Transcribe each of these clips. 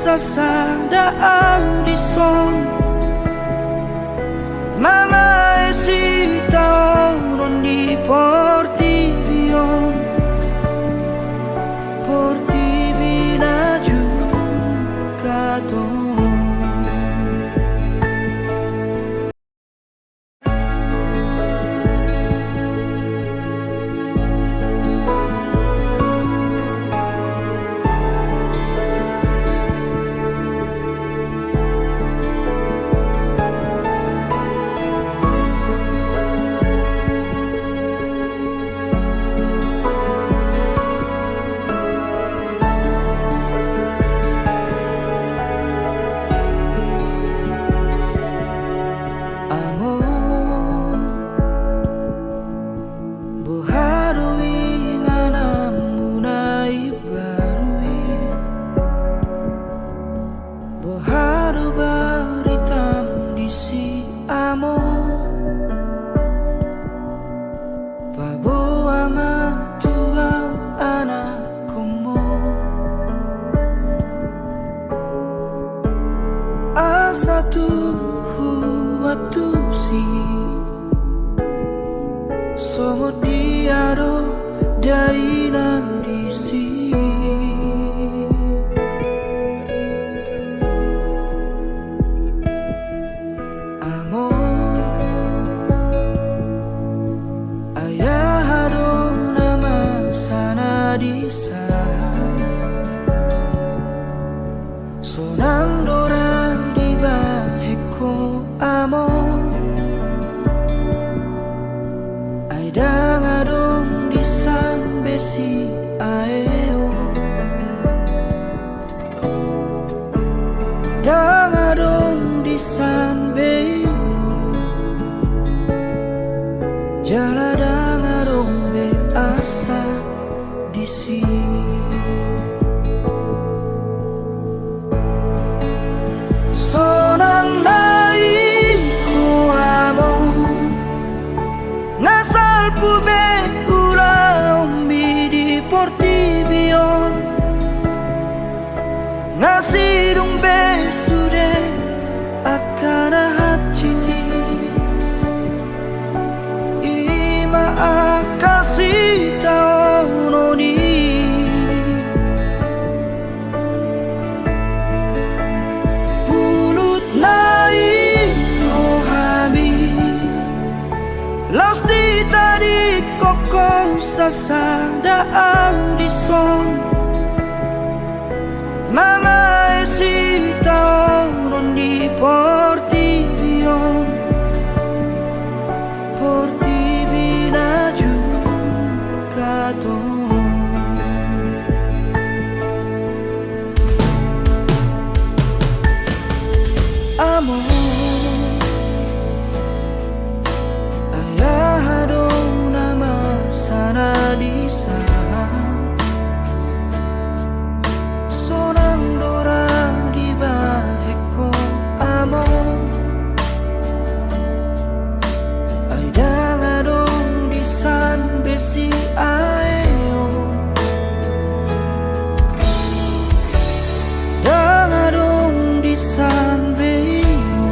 sasada audison Mga esita non di porti vion Porti binaju katon Satu huatu si Somot diado daina disi Amor ayah hado nama sana disa Sonang dora amor ai dang adong di san besi aeo dang adong di san beilu jala dang adong be asa di sini sonang Nasal pube ura umbi di porti bion Nasidung be sude akana hachiti Ima akasi taunoni Pulut nai rohami Las di tadi kokong sasada audison Mga esita non di porti vion Porti binaju katon Amor sana di sana sonang dora di baheko amor ai dang adong di san besi aeo dang adong di san beilu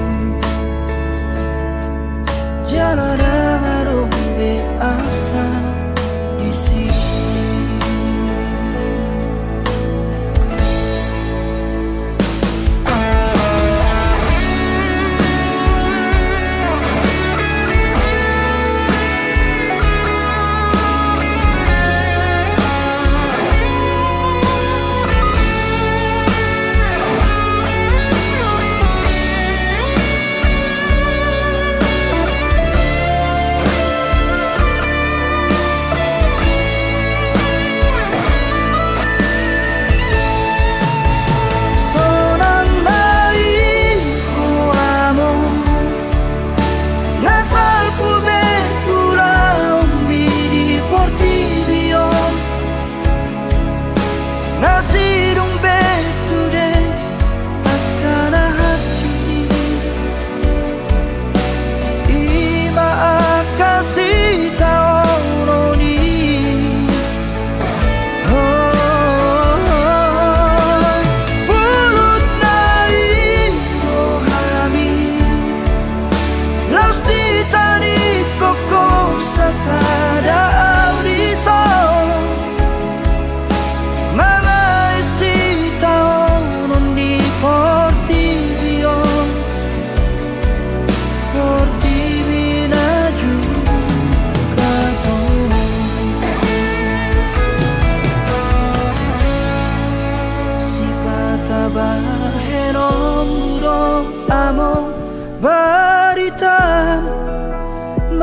jala dang adong be asa di sini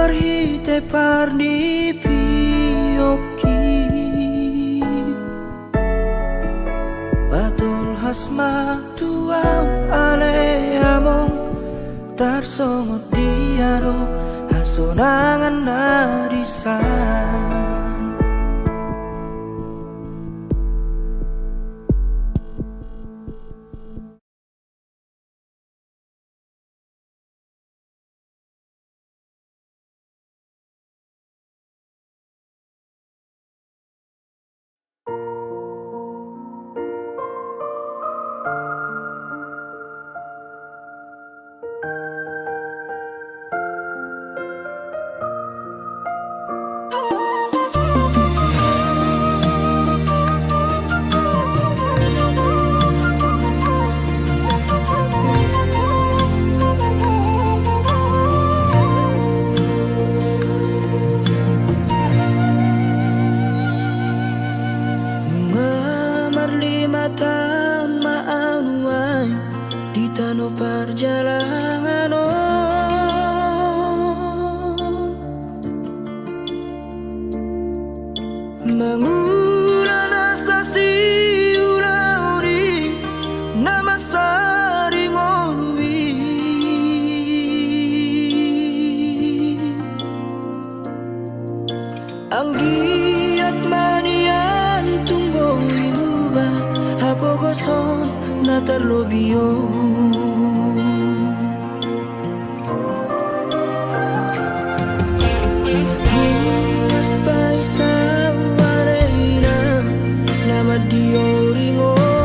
parhite parni piyoki Patul hasma tuang ale among tarsongot diaro hasonangan narisan tahun maanuay di tanah perjalanan mengulang asa si ulauri nama sari ngorui anggiat manian tumbuh Pogoson na tarlobiyo Martinas pa isa warena na madiori ngorui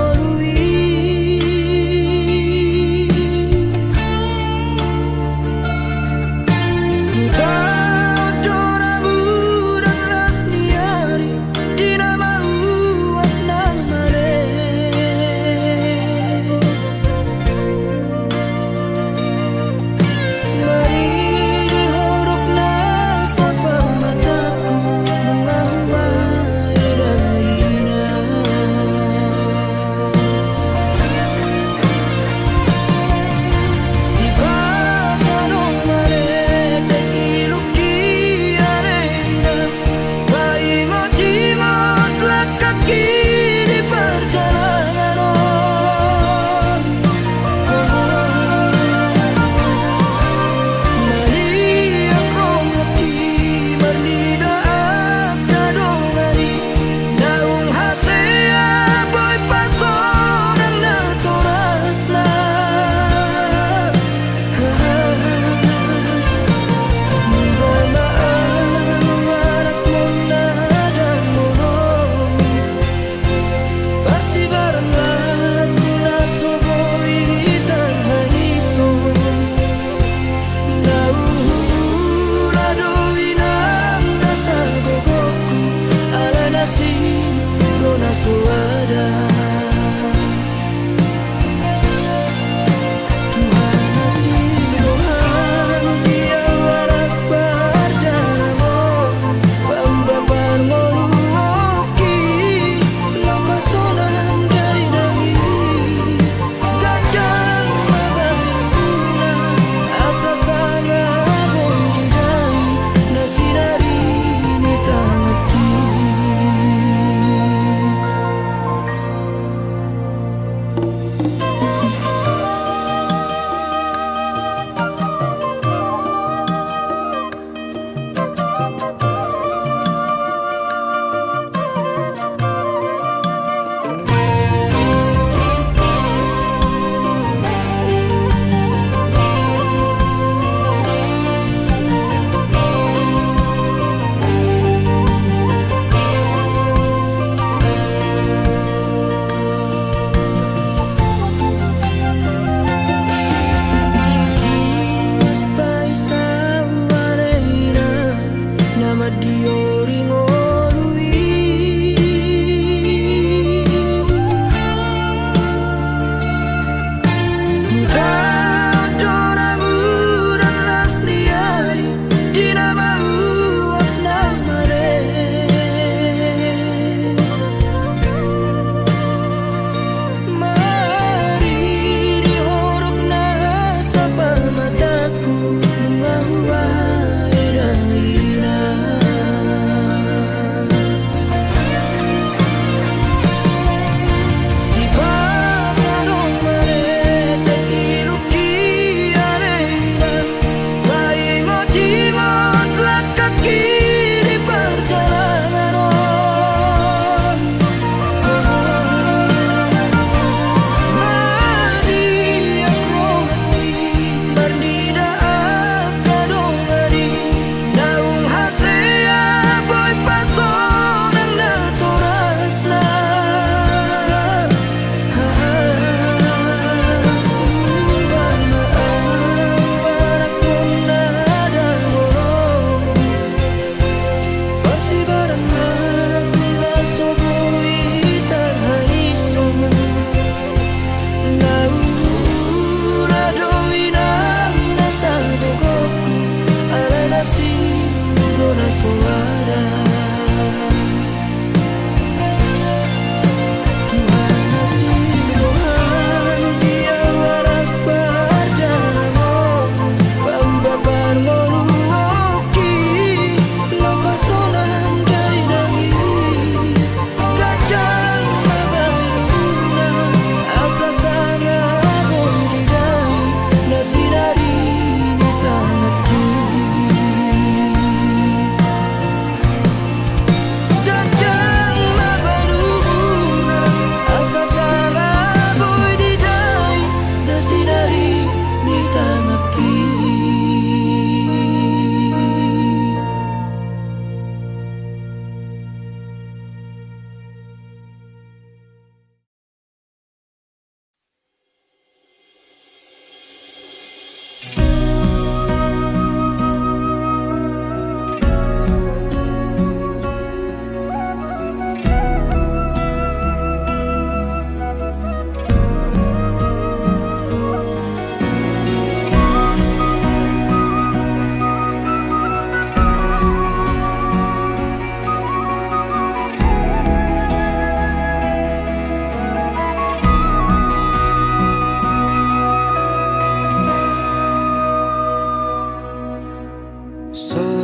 Soroni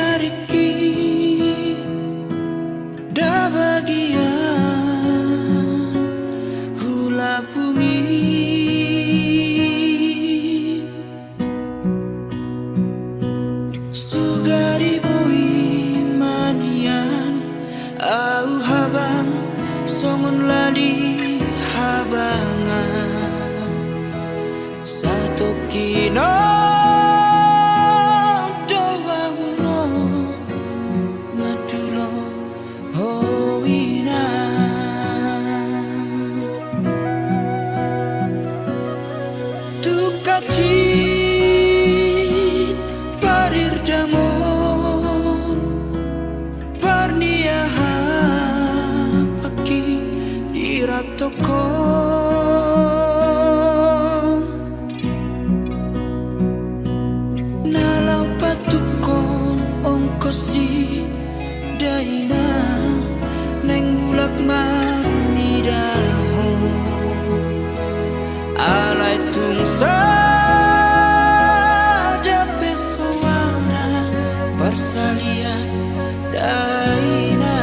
ariki da bagian hula bumi sugari boi manian au habang songon lali habangan satu kino doa uro madulo howinan tukacit parir damon parniaha pagi diratoko nalau patukon ongkosi daina neng mulak marni daho alai tungsa dape suara persalian daina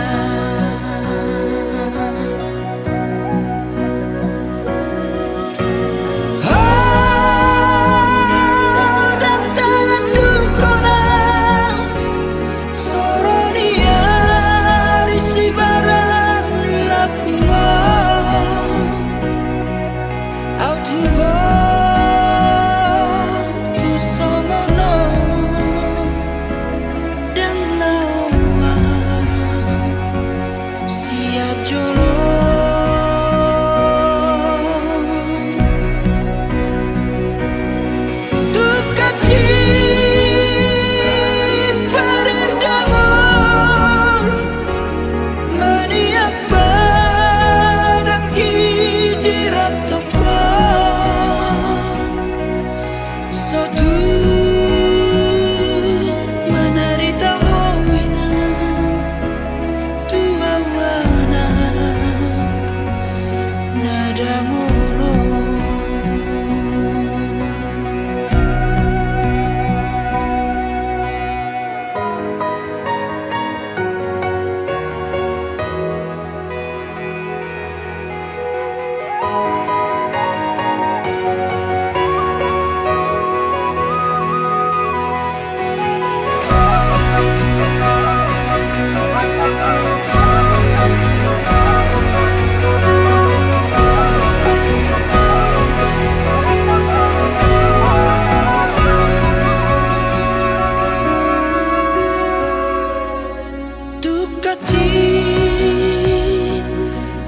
tukacit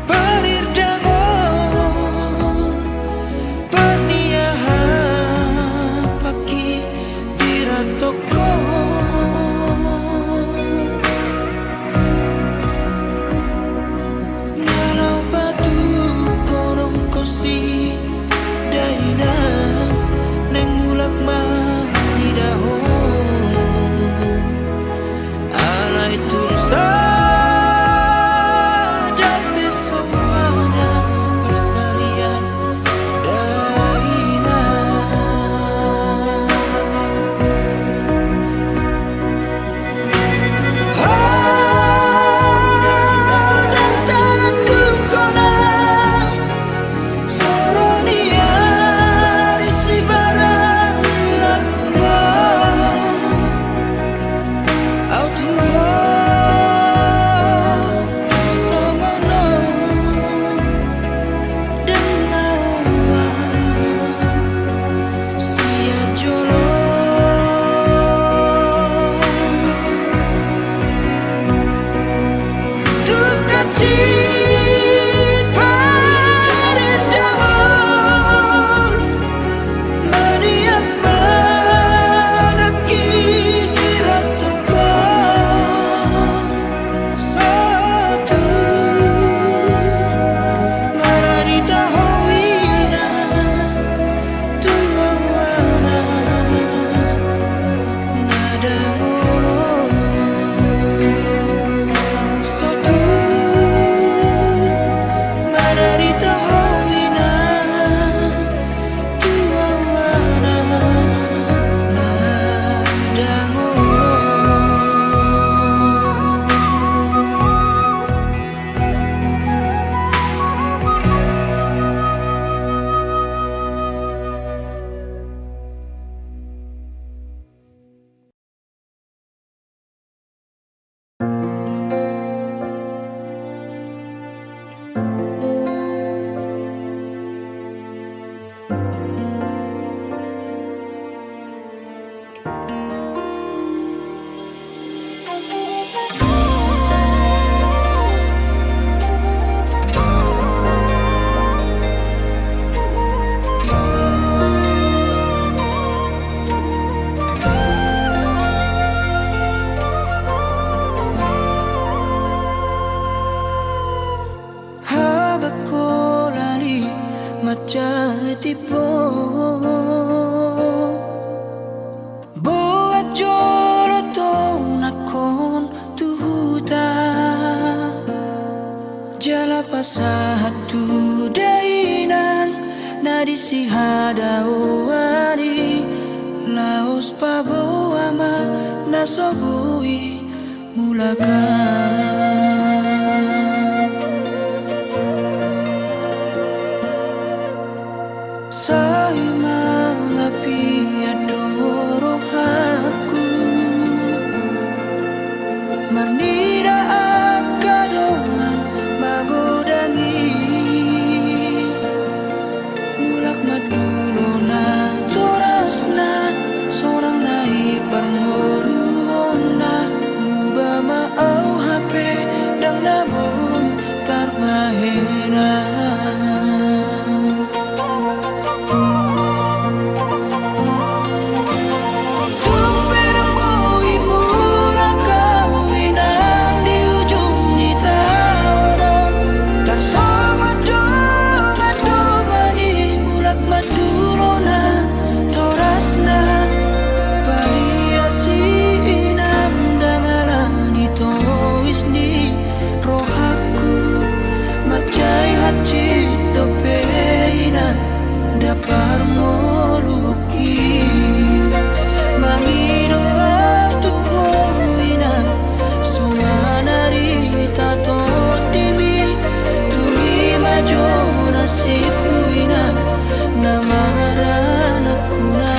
parir damon parniaha pagi diratoko nalau batu konong kosi daina neng mulak mani daho alai tungsa dape soada persalian daina Buat jolo to nakon tuhuta jala pasahat tu dainan nadisi hadawari laos paboama nasobui mulakan say mangapi adoro aku marnira akadongan magodangi mulak madulona torasna sorang nai parngoluona muba maau hape dang nabon tarbahena dapar moluki mangido tu hoina sumanari tato timi tuni majona sipuina namarana kuna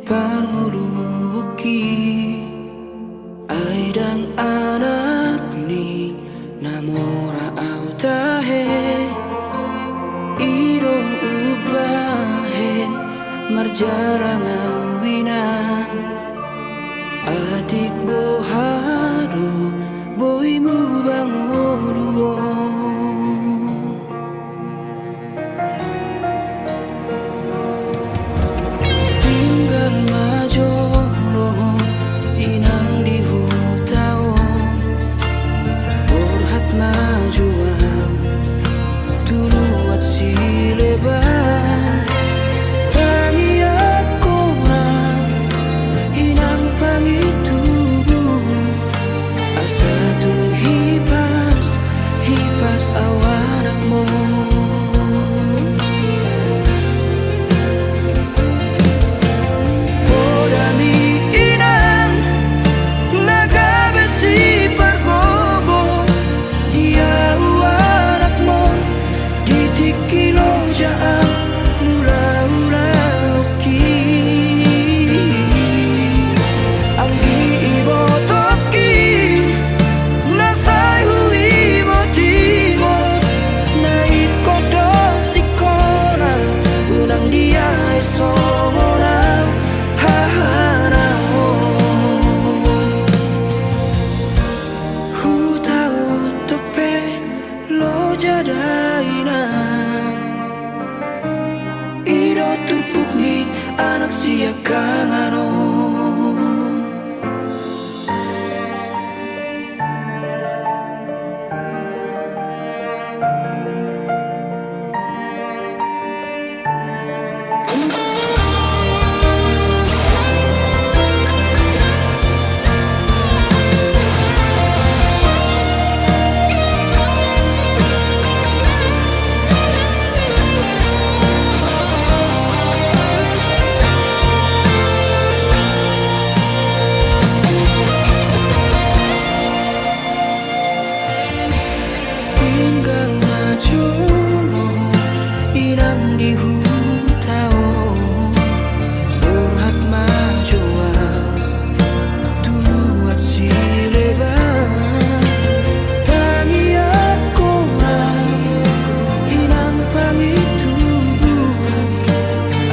parnguluki aidang anak ni namora au tahe marjarangan winan adik bohado boimu bangoduon tinggal majolo inang di hutaon borhat majuan tuluat sileban tangi aku inang pangitubu asa tung hipas awanak mo podami inang nagabesi pargogo dia awanak mo ditikilo jaan mula-ula oki ang iibo toki nasay hui mo timo na ikodo sikona unang dia esomorang haharao hutao tope lo jadainan iro tupuk ni anak siya kanganon tinggal majolo inang di hutao borhat majoa tuluat sileban tangi aku inang pangitubu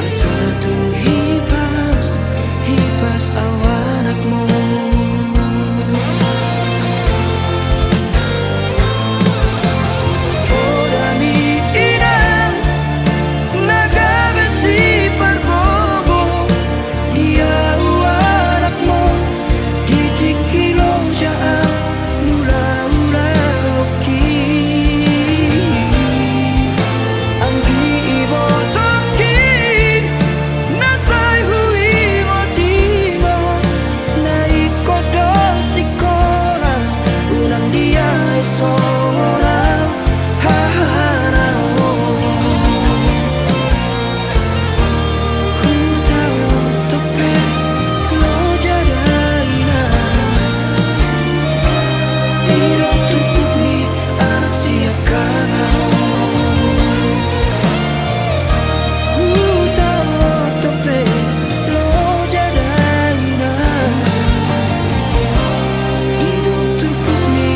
asa tung hipas awanak mo podami inang nagabesi pargogo dia awanak mo ditikilo jaan mula-ula oki ang iibo toki nasay hui mo timo na ikodo sikona unang dia esomorang haharao hutao tope lo jadainan iro tupuk ni anak siya kanganon hutao tope lo jadainan iro tupuk ni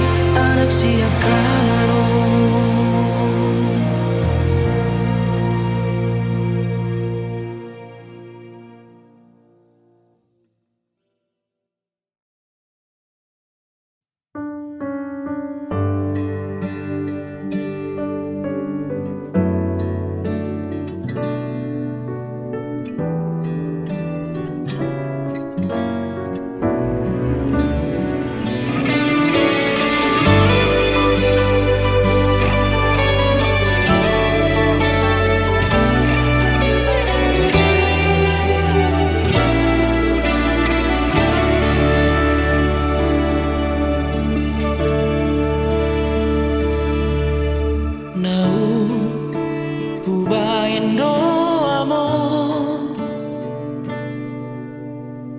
anak siya kanganon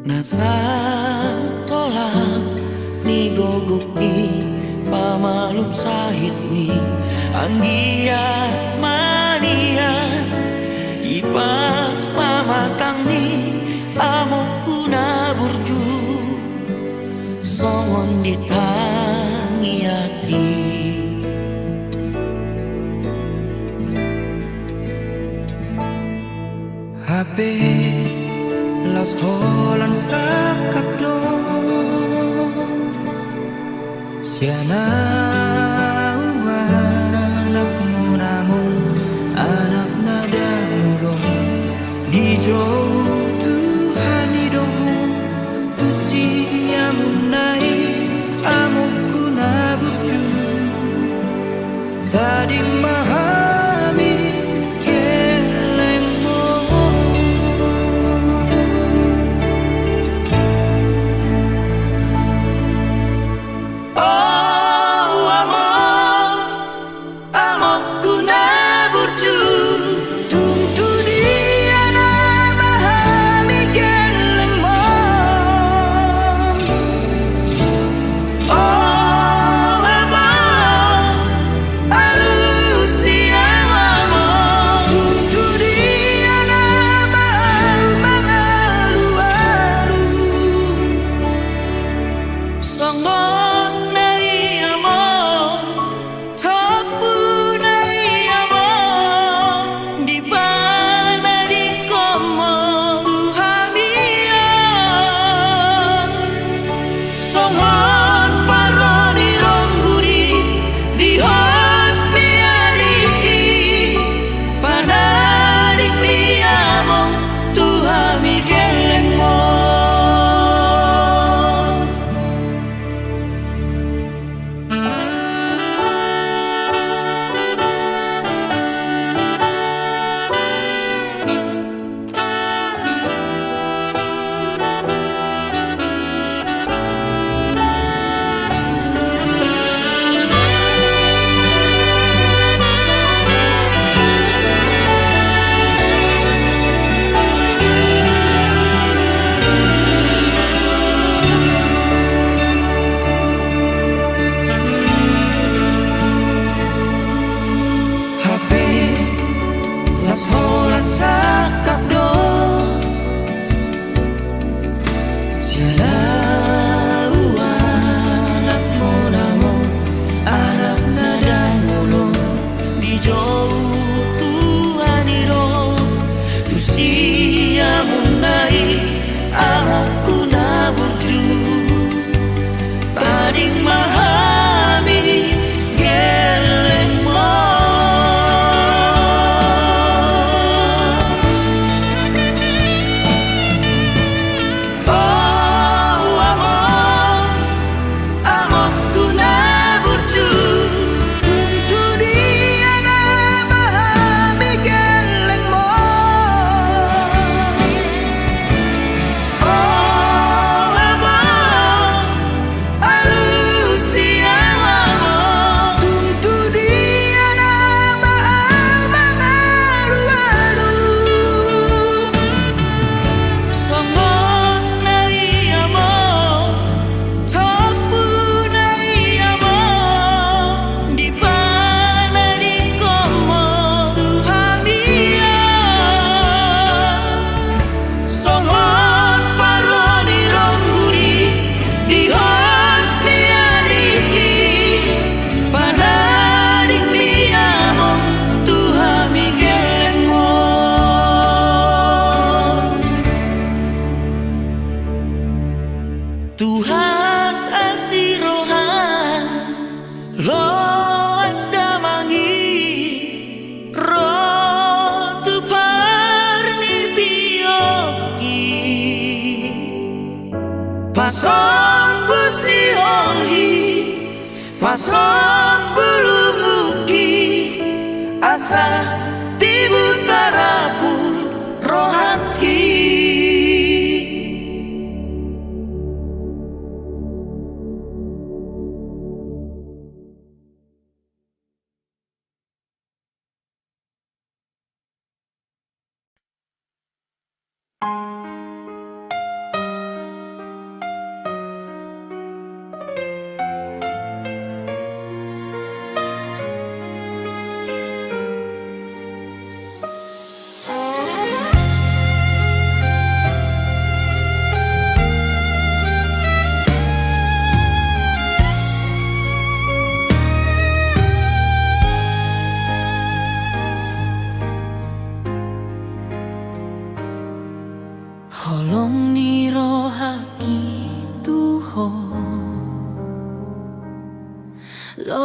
nasa tolak ni gogok ni pamalum sahit ni anggiat manian ipas pamatang ni amok kuna burju songon ditangiaki HP Los holan sakap dong Siana anakmu namun anak nada mulon di jauh Tuhan hidung tu siamun nai amukku na burju tadi mahami gelengmu oh amokku na burju tuntu dia na mahami gelengmu oh alusia mamo tuntu dia na mangalu alu songot nai amo tapu nai amo di mana di komo duhania songot paroni rongguri di hosni ari pada di amo Tuhan mi gelengmo HP Las holan sakap dong Siala anakmu namun anak nada mulon di jauh Tuhan hidung tu siamun nai amokku na burju tadi mahami gelengmo oh amokku na burju tuntu dia na mahami gelengmo oh alusia mamo tuntu dia na mangalu alu songot nai amo tapu nai amo di mana di komo duhania songot paroni rongguri di hosni ari pada di amo Tuhan mi gelengmo Tuhan asirohan loas damangi roh tu parni bioki pasom busi holhi pasom bulunguki asa tibu tarapun rohaki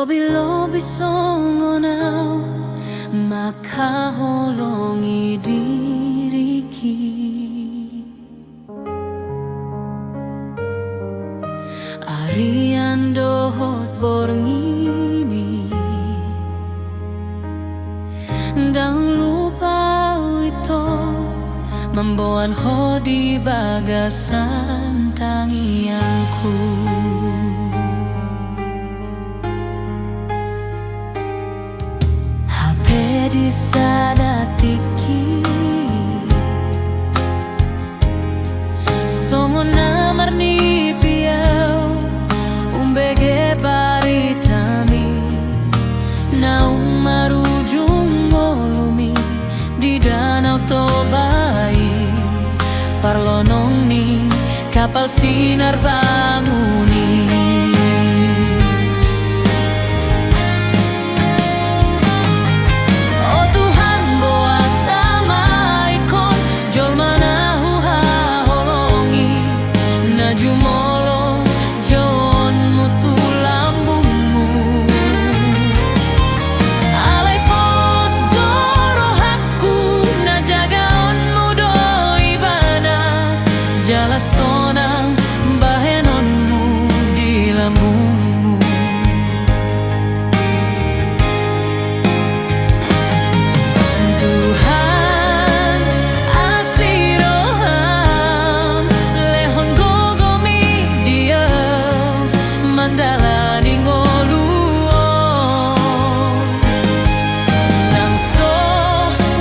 lobi songonau maka holongi diriki Arian dohot borngini Dang lupa itu Membuan ho di bagasan tangianku HP di sadatiki Songo namar ni piau Umbege baritami Naung marujung molumi Di danau Tobai Parlonong ni kapal sinar banguni Oh Tuhan boa sama ikon jol manahu haholongi najumolo jon mutu lambungmu alai pos doro hakku najagaonmu doi bana jala sonang bahenonmu di lambungmu Tuhan asiroham lehon gogomi dia mandalani ngoluon Nangso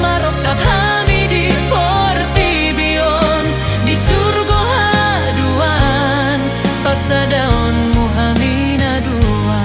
marokap hami di portibion di surgo haduan pasadaonmu hamina dua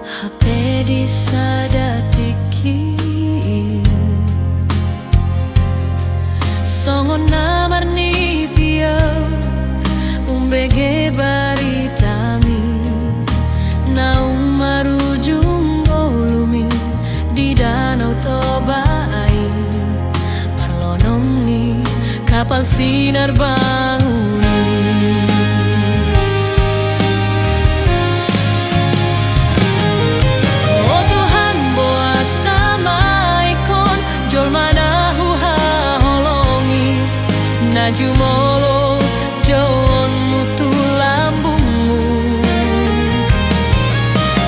HP di sadatiki Songo namar ni piau Umbege baritami Naung marujung golumi Di danau Tobai Parlonong ni kapal sinar banguni Oh Tuhan boa sama ikon jol manahu haholongi najumolo jon mutu lambungmu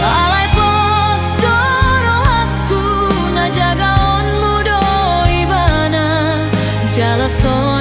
alai pos doro hakku najagaonmu doi bana jala son